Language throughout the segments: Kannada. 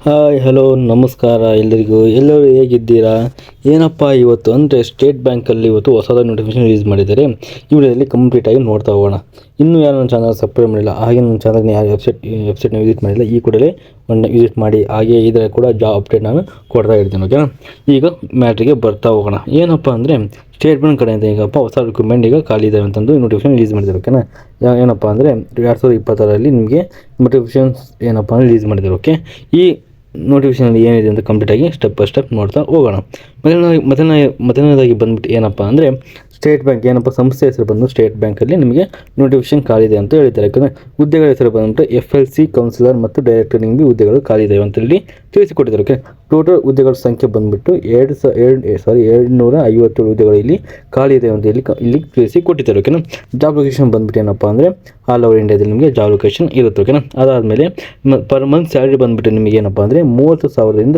ಹಾಯ್ ಹಲೋ ನಮಸ್ಕಾರ ಎಲ್ಲರಿಗೂ. ಎಲ್ಲರೂ ಹೇಗಿದ್ದೀರಾ? ಏನಪ್ಪ ಇವತ್ತು ಅಂದರೆ ಸ್ಟೇಟ್ ಬ್ಯಾಂಕಲ್ಲಿ ಇವತ್ತು ಹೊಸದಾಗಿ ನೋಟಿಫಿಕೇಶನ್ ರಿಲೀಸ್ ಮಾಡಿದ್ದಾರೆ. ಈ ವಿಡಿಯೋದಲ್ಲಿ ಕಂಪ್ಲೀಟಾಗಿ ನೋಡ್ತಾ ಹೋಗೋಣ. ಇನ್ನೂ ಯಾರು ನನ್ನ ಚಾನಲ್ ಸಬ್ಸ್ಕ್ರೈಬ್ ಮಾಡಿಲ್ಲ, ಹಾಗೆ ನನ್ನ ಚಾನಲ್ನ ಯಾರು ವೆಬ್ಸೈಟ್ನ ವಿಸಿಟ್ ಮಾಡಿಲ್ಲ, ಈ ಕೂಡಲೇ ಒಂದು ವಿಸಿಟ್ ಮಾಡಿ. ಹಾಗೆ ಇದರಲ್ಲಿ ಕೂಡ ಜಾಬ್ ಅಪ್ಡೇಟ್ ನಾನು ಕೊಡ್ತಾ ಇರ್ತೀನಿ. ಓಕೆನಾ? ಈಗ ಮ್ಯಾಟ್ರಿಗೆ ಬರ್ತಾ ಹೋಗೋಣ. ಏನಪ್ಪ ಅಂದರೆ ಸ್ಟೇಟ್ ಬ್ಯಾಂಕ್ ಕಡೆಯಿಂದ ಈಗಪ್ಪ ಹೊಸ ರಿಕ್ರೂಟ್ಮೆಂಟ್ ಈಗ ಖಾಲಿ ಇದ್ದಾವೆ ಅಂತಂದು ನೋಟಿಫಿಕೇಶನ್ ರಿಲೀಸ್ ಮಾಡಿದ್ದಾರೆ. ಓಕೆನಾ? ಏನಪ್ಪ ಅಂದರೆ 2020ರಲ್ಲಿ ನಿಮಗೆ ನೋಟಿಫಿಕೇಶನ್ಸ್ ಏನಪ್ಪ ಅಂದರೆ ರಿಲೀಸ್ ಮಾಡಿದ್ದಾರೆ. ಓಕೆ, ಈ ನೋಟಿಫಿಕೇಶನಲ್ಲಿ ಏನಿದೆ ಅಂತ ಕಂಪ್ಲೀಟಾಗಿ ಸ್ಟೆಪ್ ಬೈ ಸ್ಟೆಪ್ ನೋಡ್ತಾ ಹೋಗೋಣ. ಮೊದಲನೇದಾಗಿ ಬಂದ್ಬಿಟ್ಟು ಏನಪ್ಪ ಅಂದರೆ ಸ್ಟೇಟ್ ಬ್ಯಾಂಕ್ ಏನಪ್ಪ ಸಂಸ್ಥೆ ಹೆಸರು ಬಂದು ಸ್ಟೇಟ್ ಬ್ಯಾಂಕಲ್ಲಿ ನಿಮಗೆ ನೋಟಿಫಿಕೇಶನ್ ಖಾಲಿದೆ ಅಂತ ಹೇಳಿದ್ದಾರೆ. ಯಾಕಂದರೆ ಹುದ್ದೆಗಳ ಹೆಸರು ಬಂದ್ಬಿಟ್ಟು FLC ಕೌನ್ಸಿಲರ್ ಮತ್ತು ಡೈರೆಕ್ಟರ್ ನಿಮಗೆ ಹುದ್ದೆಗಳು ಖಾಲಿದೆ ಅಂತ ಹೇಳಿ ತಿಳಿಸಿಕೊಟ್ಟಿದ್ದಾರೆ. ಓಕೆ, ಟೋಟಲ್ ಹುದ್ದೆಗಳ ಸಂಖ್ಯೆ ಬಂದುಬಿಟ್ಟು 257 ಹುದ್ದೆಗಳು ಇಲ್ಲಿ ಖಾಲಿ ಇದೆ ಅಂತ ಇಲ್ಲಿ ತಿಳಿಸಿಕೊಟ್ಟಿದ್ದಾರೆ. ಓಕೆನಾ? ಜಾಬ್ ಲೊಕೇಶನ್ ಬಂದ್ಬಿಟ್ಟು ಏನಪ್ಪ ಅಂದರೆ ಆಲ್ ಓವರ್ ಇಂಡಿಯಾದಲ್ಲಿ ನಿಮಗೆ ಜಾಬ್ ಲೊಕೇಶನ್ ಇರುತ್ತೆ. ಓಕೆನಾ? ಅದಾದಮೇಲೆ ಪರ್ ಮಂತ್ ಸ್ಯಾಲ್ರಿ ಬಂದುಬಿಟ್ಟು ನಿಮಗೆ ಏನಪ್ಪ ಅಂದರೆ 30,000ದಿಂದ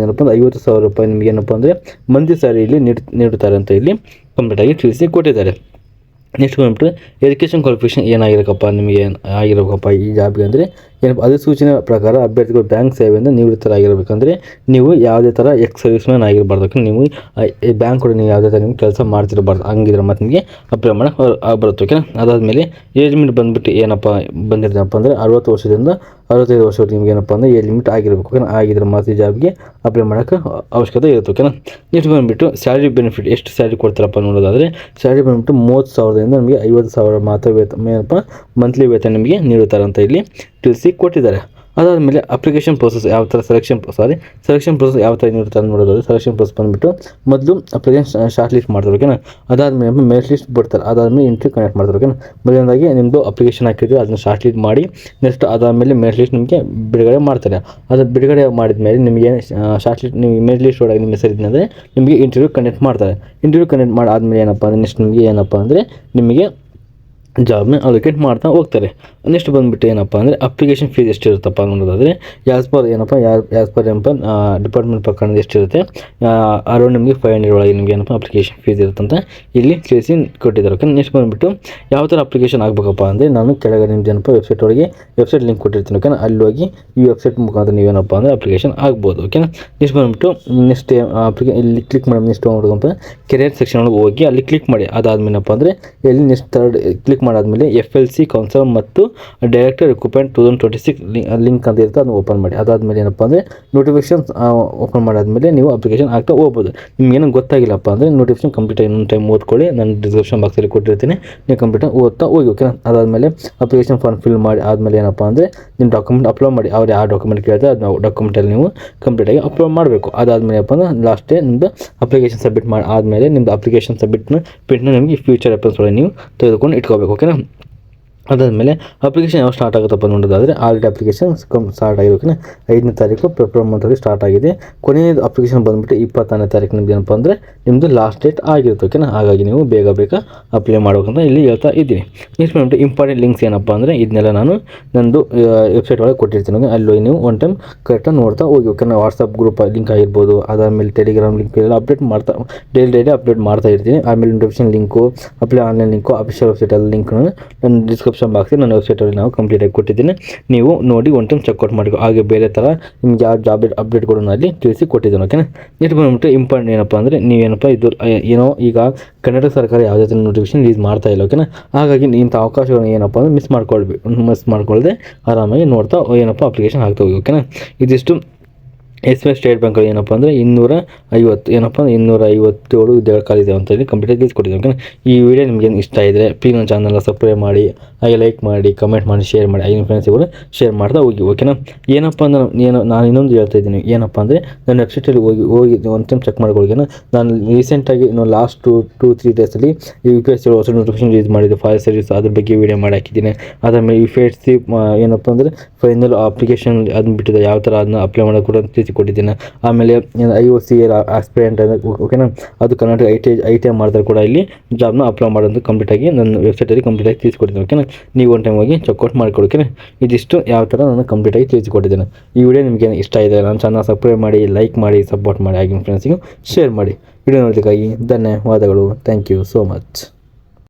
ಏನಪ್ಪ ಅಂದರೆ 50,000 ರೂಪಾಯಿ ನಿಮಗೆ ಏನಪ್ಪ ಅಂದರೆ ಮಂತ್ಲಿ ಸ್ಯಾಲರಿಯಲ್ಲಿ ನೀಡುತ್ತಾರೆ ಅಂತ ಇಲ್ಲಿ ಕಂಪ್ಲೀಟಾಗಿ ತಿಳಿಸಿ ಕೊಟ್ಟಿದ್ದಾರೆ. ನೆಕ್ಸ್ಟ್ ಬಂದ್ಬಿಟ್ಟು ಎಜುಕೇಷನ್ ಕ್ವಾಲಿಫಿಕೇಷನ್ ಏನಾಗಿರಬೇಕಪ್ಪ ನಿಮಗೆ ಆಗಿರಬೇಕಪ್ಪ ಈ ಜಾಬ್ಗೆ ಅಂದರೆ ಏನಪ್ಪ ಅಧಿಸೂಚನೆ ಪ್ರಕಾರ ಅಭ್ಯರ್ಥಿಗಳು ಬ್ಯಾಂಕ್ ಸೇವೆಯಿಂದ ನಿವೃತ್ತರಾಗಿರಬೇಕಂದ್ರೆ ನೀವು ಯಾವುದೇ ಥರ ಸರ್ವಿಸ್ ಮ್ಯಾನ್ ಆಗಿರಬಾರ್ದು. ನೀವು ಈ ಬ್ಯಾಂಕ್ ಕೂಡ ನೀವು ಯಾವುದೇ ಥರ ನಿಮ್ಗೆ ಕೆಲಸ ಮಾಡ್ತಿರಬಾರ್ದು. ಹಂಗಿದ್ರೆ ಮತ್ತು ನಿಮಗೆ ಅಪ್ಲೈ ಮಾಡೋಕ್ಕೆ ಬರುತ್ತೆ. ಓಕೆನಾ? ಅದಾದಮೇಲೆ ಏಜ್ ಲಿಮಿಟ್ ಬಂದುಬಿಟ್ಟು ಏನಪ್ಪ ಬಂದಿರ್ತಪ್ಪ ಅಂದರೆ 60 ವರ್ಷದಿಂದ 65 ವರ್ಷವರೆಗೆ ನಿಮ್ಗೆ ಏನಪ್ಪ ಅಂದರೆ ಏಜ್ ಲಿಮಿಟ್ ಆಗಿರಬೇಕು. ಓಕೆನಾ? ಆಗಿದ್ರೆ ಮಾತ್ರ ಜಾಬ್ಗೆ ಅಪ್ಲೈ ಮಾಡೋಕ್ಕೆ ಅವಶ್ಯಕತೆ ಇರುತ್ತೆ. ಓಕೆನಾ? ನೆಕ್ಸ್ಟ್ ಬಂದುಬಿಟ್ಟು ಸ್ಯಾಲ್ರಿ ಬೆನಿಫಿಟ್ ಎಷ್ಟು ಸ್ಯಾಲ್ರಿ ಕೊಡ್ತಾರಪ್ಪ ನೋಡೋದಾದರೆ ಸ್ಯಾಲ್ರಿ ಬಂದುಬಿಟ್ಟು 30,000ದಿಂದ ನಮಗೆ 50,000 ಮಾತ್ರ ಏನಪ್ಪ ಮಂತ್ಲಿ ವೇತನ ನಿಮಗೆ ನೀಡುತ್ತಾರೆ ಅಂತ ಇಲ್ಲಿ ತಿಳಿಸಿ ಕೊಟ್ಟಿದ್ದಾರೆ. ಅದಾದಮೇಲೆ ಅಪ್ಲಿಕೇಶನ್ ಪ್ರೋಸೆಸ್ ಯಾವ ಥರ ಸೆಲೆಕ್ಷನ್ ಪ್ರೋಸೆಸ್ ಯಾವ ಥರ ನೀಡುತ್ತಾರೆ ನೋಡೋದಾದ್ರೆ ಸೆಲೆಕ್ಷನ್ ಪ್ರೋಸೆಸ್ ಬಂದುಬಿಟ್ಟು ಮೊದಲು ಅಪ್ಲಿಕೇಶನ್ ಶಾರ್ಟ್ ಲಿಸ್ಟ್ ಮಾಡ್ತಾರೆ. ಓಕೆನಾ? ಅದಾದಮೇಲೆ ಮೆರಿಟ್ ಲಿಸ್ಟ್ ಬಿಡ್ತಾರೆ. ಅದಾದಮೇಲೆ ಇಂಟರ್ವ್ಯೂ ಕನೆಕ್ಟ್ ಮಾಡ್ತಾರೆ. ಓಕೆನಾ? ಮೊದಲನೇದಾಗಿ ನಿಮ್ಮದು ಅಪ್ಲಿಕೇಶನ್ ಹಾಕಿದ್ರೆ ಅದನ್ನು ಶಾರ್ಟ್ ಲಿಸ್ಟ್ ಮಾಡಿ ನೆಕ್ಸ್ಟ್ ಅದಾದಮೇಲೆ ಮೆರಿಟ್ ಲಿಸ್ಟ್ ನಿಮಗೆ ಬಿಡುಗಡೆ ಮಾಡ್ತಾರೆ. ಅದು ಬಿಡುಗಡೆ ಮಾಡಿದ ಮೇಲೆ ನಿಮಗೆ ಶಾರ್ಟ್ ಲಿಸ್ಟ್ ನೀವು ಮೆರಿಟ್ ಲಿಸ್ಟ್ ಒಳಗೆ ನಿಮ್ಮ ಹೆಸರಿದೆ ಅಂದರೆ ನಿಮಗೆ ಇಂಟರ್ವ್ಯೂ ಕಂಡಕ್ಟ್ ಮಾಡ್ತಾರೆ. ಇಂಟರ್ವ್ಯೂ ಕಂಡಕ್ಟ್ ಮಾಡಾದಮೇಲೆ ಏನಪ್ಪ ಅಂದರೆ ನೆಕ್ಸ್ಟ್ ನಿಮಗೆ ಏನಪ್ಪ ಅಂದರೆ ನಿಮಗೆ ಜಾಬ್ನ ಅಲೋಕೇಟ್ ಮಾಡ್ತಾ ಹೋಗ್ತಾರೆ. ನೆಕ್ಸ್ಟ್ ಬಂದುಬಿಟ್ಟು ಏನಪ್ಪ ಅಂದರೆ ಅಪ್ಲಿಕೇಶನ್ ಫೀಸ್ ಎಷ್ಟಿರುತ್ತಪ್ಪ ಅನ್ನೋದಾದರೆ ಆ್ಯಸ್ ಪರ್ ಡಿಪಾರ್ಟ್ಮೆಂಟ್ ಪ್ರಕರಣದ ಎಷ್ಟಿರುತ್ತೆ ಅರೌಂಡ್ ನಿಮಗೆ 500 ಒಳಗೆ ನಿಮಗೆ ಏನಪ್ಪ ಅಪ್ಲಿಕೇಶನ್ ಫೀಸ್ ಇರುತ್ತಂತ ಇಲ್ಲಿ ತಿಳಿಸಿ ಕೊಟ್ಟಿದ್ದಾರೆ. ಓಕೆ, ನೆಕ್ಸ್ಟ್ ಬಂದುಬಿಟ್ಟು ಯಾವ ಥರ ಅಪ್ಲಿಕೇಶನ್ ಆಗಬೇಕಪ್ಪ ಅಂದರೆ ನಾನು ಕೆಳಗಡೆ ನಿಮ್ದು ಏನಪ್ಪ ವೆಬ್ಸೈಟ್ ಲಿಂಕ್ ಕೊಟ್ಟಿರ್ತೀನಿ. ಓಕೆನಾ? ಅಲ್ಲಿ ಹೋಗಿ ಈ ವೆಬ್ಸೈಟ್ ಮುಖಾಂತರ ನೀವೇನಪ್ಪ ಅಂದರೆ ಅಪ್ಲಿಕೇಶನ್ ಆಗ್ಬೋದು. ಓಕೆನಾ? ನೆಕ್ಸ್ಟ್ ಬಂದುಬಿಟ್ಟು ಇಲ್ಲಿ ಕ್ಲಿಕ್ ಮಾಡಿ ನೆಕ್ಸ್ಟ್ ಹೋಗ್ಬೇಕಂತ ಕೆರಿಯರ್ ಸೆಕ್ಷನ್ ಒಳಗೆ ಹೋಗಿ ಅಲ್ಲಿ ಕ್ಲಿಕ್ ಮಾಡಿ. ಅದಾದಮೇಲೆ ಏನಪ್ಪ ಅಂದರೆ ಇಲ್ಲಿ ನೆಕ್ಸ್ಟ್ ಥರ್ಡ್ ಕ್ಲಿಕ್ ಮಾಡಾದಮೇಲೆ FLC ಕೌನ್ಸಿಲರ್ ಮತ್ತು ಡೈರೆಕ್ಟರ್ ರಿಕ್ರೂಟ್ಮೆಂಟ್ 2026 ಲಿಂಕ್ ಅಂತ ಇರುತ್ತೆ, ಅದನ್ನು ಓಪನ್ ಮಾಡಿ. ಅದಾದಮೇಲೆ ಏನಪ್ಪ ಅಂದರೆ ನೋಟಿಫಿಕೇಶನ್ ಓಪನ್ ಮಾಡಾದಮೇಲೆ ನೀವು ಅಪ್ಲಿಕೇಶನ್ ಆಗ್ತಾ ಹೋಗ್ಬೋದು. ನಿಮ್ಗೇನೋ ಗೊತ್ತಾಗಿಲ್ಲಪ್ಪ ಅಂದರೆ ನೋಟಿಫಿಕೇಶನ್ ಕಂಪ್ಲೀಟ್ ಇನ್ನೊಂದು ಟೈಮ್ ಓದ್ಕೊಳ್ಳಿ, ನಾನು ಡಿಸ್ಕ್ರಿಪ್ಷನ್ ಬಾಕ್ಸಲ್ಲಿ ಕೊಟ್ಟಿರ್ತೀನಿ, ನೀವು ಕಂಪ್ಲೀಟಾಗಿ ಓದ್ತಾ ಹೋಗಿ. ಓಕೆನಾ? ಅದಾದಮೇಲೆ ಅಪ್ಲಿಕೇಶನ್ ಫಾರ್ಮ್ ಫಿಲ್ ಮಾಡಿ ಆದಮೇಲೆ ಏನಪ್ಪ ಅಂದರೆ ನಿಮ್ಮ ಡಾಕ್ಯುಮೆಂಟ್ ಅಪ್ಲೋಡ್ ಮಾಡಿ. ಅವ್ರು ಯಾವ ಡಾಕ್ಯುಮೆಂಟ್ ಕೇಳ್ತಾರೆ ಅದನ್ನ ಡಾಕ್ಯುಮೆಂಟಲ್ಲಿ ನೀವು ಕಂಪ್ಲೀಟಾಗಿ ಅಪ್ಲೋಡ್ ಮಾಡಬೇಕು. ಅದಾದಮೇಲೆ ಏನಪ್ಪ ಅಂದರೆ ಲಾಸ್ಟ್ ಡೇ ನಿಮ್ಮದು ಅಪ್ಲಿಕೇಶನ್ ಸಬ್ಮಿಟ್ ಮಾಡಿ ಆದಮೇಲೆ ನಿಮ್ಮದು ಅಪ್ಲಿಕೇಶನ್ ಪ್ರಿಂಟ್ನ ನಿಮಗೆ ಫ್ಯೂಚರ್ ರೆಫರೆನ್ಸ್ ಒಳಗೆ ನೀವು ತೆಗೆದುಕೊಂಡು ಇಟ್ಕೋಬೇಕು. ಓಕೆನಾ? ಅದಾದಮೇಲೆ ಅಪ್ಲಿಕೇಶನ್ ಯಾವ ಸ್ಟಾರ್ಟ್ ಆಗುತ್ತಪ್ಪ ನೋಡೋದಾದರೆ ಆಲ್ರೆಡಿ ಅಪ್ಲಿಕೇಶನ್ ಸ್ಟಾರ್ಟ್ ಆಗಿದೆ. ಓಕೆನಾ? 5ನೇ ತಾರೀಕು ಫೆಬ್ರವರಿ ಮಂತಲ್ಲಿ ಸ್ಟಾರ್ಟ್ ಆಗಿದೆ. ಕೊನೆಯದು ಅಪ್ಲಿಕೇಶನ್ ಬಂದುಬಿಟ್ಟು 22ನೇ ತಾರೀಕು ನಿಮ್ದು ಏನಪ್ಪ ಅಂದರೆ ನಿಮ್ಮದು ಲಾಸ್ಟ್ ಡೇಟ್ ಆಗಿರುತ್ತೆ. ಓಕೆನಾ? ಹಾಗಾಗಿ ನೀವು ಬೇಗ ಅಪ್ಲೈ ಮಾಡ್ಬೇಕಂತ ಇಲ್ಲಿ ಹೇಳ್ತಾ ಇದ್ದೀನಿ. ನೆಕ್ಸ್ಟ್ ಬಂದುಬಿಟ್ಟು ಇಂಪಾರ್ಟೆಂಟ್ ಲಿಂಕ್ಸ್ ಏನಪ್ಪ ಅಂದರೆ ಇದನ್ನೆಲ್ಲ ನಾನು ನಂದು ವೆಬ್ಸೈಟ್ ಒಳಗೆ ಕೊಟ್ಟಿರ್ತೀನಿ. ಅಲ್ಲಿ ನೀವು ಒನ್ ಟೈಮ್ ಕರೆಕ್ಟಾಗಿ ನೋಡ್ತಾ ಹೋಗಿ. ಓಕೆನಾ? ವಾಟ್ಸಪ್ ಗ್ರೂಪ್ ಲಿಂಕ್ ಆಗಿರ್ಬೋದು, ಅದಾದಮೇಲೆ ಟೆಲಿಗ್ರಾಮ್ ಲಿಂಕ್ ಎಲ್ಲ ಅಪ್ಡೇಟ್ ಮಾಡ್ತಾ ಡೈಲಿ ಅಪ್ಡೇಟ್ ಮಾಡ್ತಾ ಇರ್ತೀನಿ. ಆಮೇಲೆ notification link, apply online link, official ವೆಬ್ಸೈಟಲ್ಲಿ ಲಿಂಕ್ ನನ್ನ ಡಿಸ್ಕ್ರಿಪ್ಷನ್ ಬಾಕ್ಸಲ್ಲಿ ನನ್ನ ವೆಬ್ಸೈಟಲ್ಲಿ ನಾವು ಕಂಪ್ಲೀಟಾಗಿ ಕೊಟ್ಟಿದ್ದೀನಿ. ನೀವು ನೋಡಿ ಒನ್ ಟೈಮ್ ಚೆಕ್ಔಟ್ ಮಾಡಿ. ಹಾಗೆ ಬೇರೆ ಥರ ನಿಮ್ಗೆ ಯಾವ ಜಾಬ್ ಅಪ್ಡೇಟ್ಗಳನ್ನು ಅಲ್ಲಿ ತಿಳಿಸಿ ಕೊಟ್ಟಿದ್ದೇನೆ. ಓಕೆನಾ? ನೆಕ್ಸ್ಟ್ ಬಂದುಬಿಟ್ಟು ಇಂಪಾರ್ಟೆಂಟ್ ಏನಪ್ಪ ಅಂದರೆ ನೀವೇನಪ್ಪ ಇದು ಈಗ ಕರ್ನಾಟಕ ಸರ್ಕಾರ ಯಾವುದೇ ಥರ ನೋಟಿಫಿಕೇಶನ್ ರಿಲೀಸ್ ಮಾಡ್ತಾ ಇಲ್ಲ. ಓಕೆನಾ? ಹಾಗಾಗಿ ಇಂಥ ಅವಕಾಶಗಳನ್ನು ಏನಪ್ಪ ಅಂದರೆ ಮಿಸ್ ಮಾಡ್ಕೊಳ್ಳದೆ ಆರಾಮಾಗಿ ನೋಡ್ತಾ ಏನಪ್ಪ ಅಪ್ಲಿಕೇಶನ್ ಹಾಕ್ತಾ ಹೋಗಿ. ಓಕೆನಾ? ಇದಿಷ್ಟು SBI ಸ್ಟೇಟ್ ಬ್ಯಾಂಕಲ್ಲಿ ಏನಪ್ಪ ಅಂದರೆ 257 ಹುದ್ದೆಗಳು ಖಾಲಿದೆ ಅಂತ ಹೇಳಿ ಕಂಪ್ಲೀಟಾಗಿ ತಿಳಿಸ್ಕೊಟ್ಟಿದ್ದೆ. ಓಕೆನಾ? ಈ ವಿಡಿಯೋ ನಿಮಗೆ ಇಷ್ಟ ಇದ್ದರೆ ಪ್ಲೀಸ್ ನನ್ನ ಚಾನಲ್ನ ಸಬ್ಸ್ಕ್ರೈಬ್ ಮಾಡಿ, ಹಾಗೆ ಲೈಕ್ ಮಾಡಿ, ಕಮೆಂಟ್ ಮಾಡಿ, ಶೇರ್ ಮಾಡಿ, ಐದು ಫ್ರೆಂಡ್ಸ್ಗಳು ಶೇರ್ ಮಾಡ್ತಾ ಹೋಗಿ. ಓಕೆನಾ? ಏನಪ್ಪ ಅಂದರೆ ನಾನು ಇನ್ನೊಂದು ಹೇಳ್ತಾ ಇದ್ದೀನಿ. ಏನಪ್ಪ ಅಂದರೆ ನನ್ನ ವೆಬ್ಸೈಟಲ್ಲಿ ಹೋಗಿ ಒಂದು ಟೈಮ್ ಚೆಕ್ ಮಾಡ್ಕೊಳ್ಗೇನ. ನಾನು ರೀಸೆಂಟಾಗಿ ಲಾಸ್ಟ್ 2-3 ಡೇಸಲ್ಲಿ UPSC ಹೊಸ ನೋಟಿಫಿಕೇಶನ್ ರಿಲೀಸ್ ಮಾಡಿದೆ ಫಾರೆಸ್ಟ್ ಸರ್ವಿಸ್, ಅದ್ರ ಬಗ್ಗೆ ವಿಡಿಯೋ ಮಾಡಿ ಹಾಕಿದ್ದೀನಿ. ಅದಾದಮೇಲೆ UPSC ಏನಪ್ಪ ಅಂದರೆ ಫೈನಲ್ ಅಪ್ಲಿಕೇಶನ್ ಅದನ್ನ ಬಿಟ್ಟಿದೆ, ಯಾವ ಥರ ಅದನ್ನ ಅಪ್ಲೈ ಮಾಡೋದು ಕೂಡ ಕೊಟ್ಟಿದ್ದೀನಿ. ಆಮೇಲೆ IOCA ಆಸ್ಪಿರೆಂಟ್ ಓಕೆನಾ, ಅದು ಕರ್ನಾಟಕ ITI ಮಾಡಿದ್ರೆ ಕೂಡ ಇಲ್ಲಿ ಜಾಬ್ನ ಅಪ್ಲೈ ಮಾಡೋದು ಕಂಪ್ಲೀಟಾಗಿ ನನ್ನ ವೆಬ್ಸೈಟಲ್ಲಿ ಕಂಪ್ಲೀಟಾಗಿ ತಿಳಿಸ್ಕೊಟ್ಟಿದ್ದೀನಿ. ಓಕೆನಾ? ನೀವು ಒಂದು ಟೈಮ್ ಹೋಗಿ ಚೆಕ್ಔಟ್ ಮಾಡಿಕೊಡ್ತೀನಿ. ಇದಿಷ್ಟು ಯಾವ ಥರ ನಾನು ಕಂಪ್ಲೀಟಾಗಿ ತಿಳಿಸಿಕೊಟ್ಟಿದ್ದೇನೆ. ಈ ವಿಡಿಯೋ ನಿಮಗೆ ಇಷ್ಟ ಇದೆ ನನ್ನ ಚಾನಲ್ ಸಬ್ಸ್ಕ್ರೈಬ್ ಮಾಡಿ, ಲೈಕ್ ಮಾಡಿ, ಸಪೋರ್ಟ್ ಮಾಡಿ, ಆಗಿನ ಫ್ರೆಂಡ್ಸಿಗೂ ಶೇರ್ ಮಾಡಿ. ವಿಡಿಯೋ ನೋಡೋದಕ್ಕಾಗಿ ಧನ್ಯವಾದಗಳು. Thank you so much.